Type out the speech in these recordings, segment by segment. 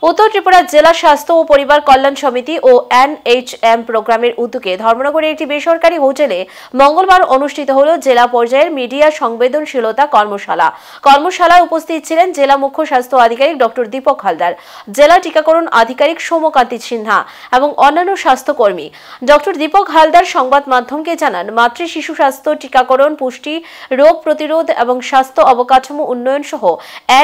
উত্তর ত্রিপুরা জেলা স্বাস্থ্য ও পরিবার কল্যাণ সমিতি ও NHM প্রোগ্রামের উদ্যোগে ধর্মনগরের একটি বেসরকারি হোটেলে মঙ্গলবার অনুষ্ঠিত হল জেলা পর্যায়ের মিডিয়া সংবেদনশীলতা কর্মশালা। কর্মশালায় উপস্থিত ছিলেন জেলা মুখ্য স্বাস্থ্য আধিকারিক ডক্টর দীপক হালদার, জেলা টিকাকরণ আধিকারিক সৌম্যকান্তি সিনহা এবং অন্যান্য স্বাস্থ্যকর্মী। ডক্টর দীপক হালদার সংবাদ মাধ্যমকে জানান, মাতৃ শিশু স্বাস্থ্য, টিকাকরণ, পুষ্টি, রোগ প্রতিরোধ এবং স্বাস্থ্য অবকাঠামো উন্নয়ন সহ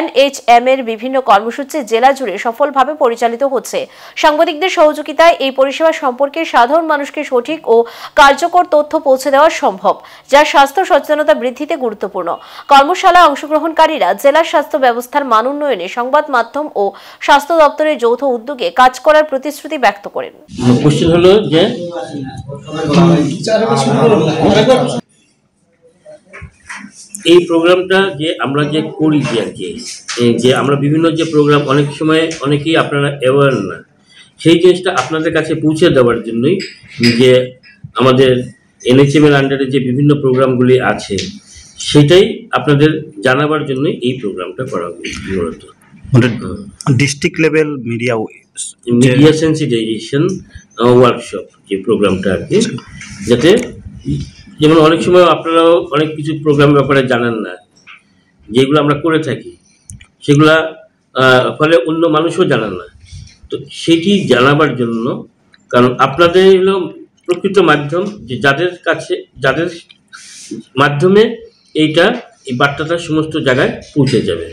NHM এর বিভিন্ন কর্মসূচি জেলা জুড়ে সফলভাবে পরিচালিত হচ্ছে। সাংবাদিকদের সহযোগিতায় এই পরিষেবা সম্পর্কে সাধারণ মানুষকে সঠিক ও কার্যকর তথ্য পৌঁছে দেওয়া সম্ভব, যা স্বাস্থ্য সচেতনতা বৃদ্ধিতে গুরুত্বপূর্ণ। কর্মশালায় অংশগ্রহণকারীরা জেলার স্বাস্থ্য ব্যবস্থার মান উন্নয়নে সংবাদ মাধ্যম ও স্বাস্থ্য দপ্তরের যৌথ উদ্যোগে কাজ করার প্রতিশ্রুতি ব্যক্ত করেন। এই প্রোগ্রামটা যে আমরা যে করি যে আমরা বিভিন্ন যে প্রোগ্রাম অনেক সময় অনেকেই আপনারা অ্যাওয়ার না, সেই জিনিসটা আপনাদের কাছে পৌঁছে দেওয়ার জন্যই যে আমাদের NHM এর আন্ডারে যে বিভিন্ন প্রোগ্রামগুলি আছে সেটাই আপনাদের জানাবার জন্যই এই প্রোগ্রামটা করা হয়েছে। মূলত district level media sensitisation workshop যে প্রোগ্রামটা আর কি, যাতে যেমন অনেক সময় আপনারাও অনেক কিছু প্রোগ্রামের ব্যাপারে জানেন না, যেগুলো আমরা করে থাকি সেগুলা ফলে অন্য মানুষও জানেন না, তো সেটি জানাবার জন্য, কারণ আপনাদের হলো প্রকৃত মাধ্যম যে যাদের মাধ্যমে এই বার্তাটা সমস্ত জায়গায় পৌঁছে যাবে।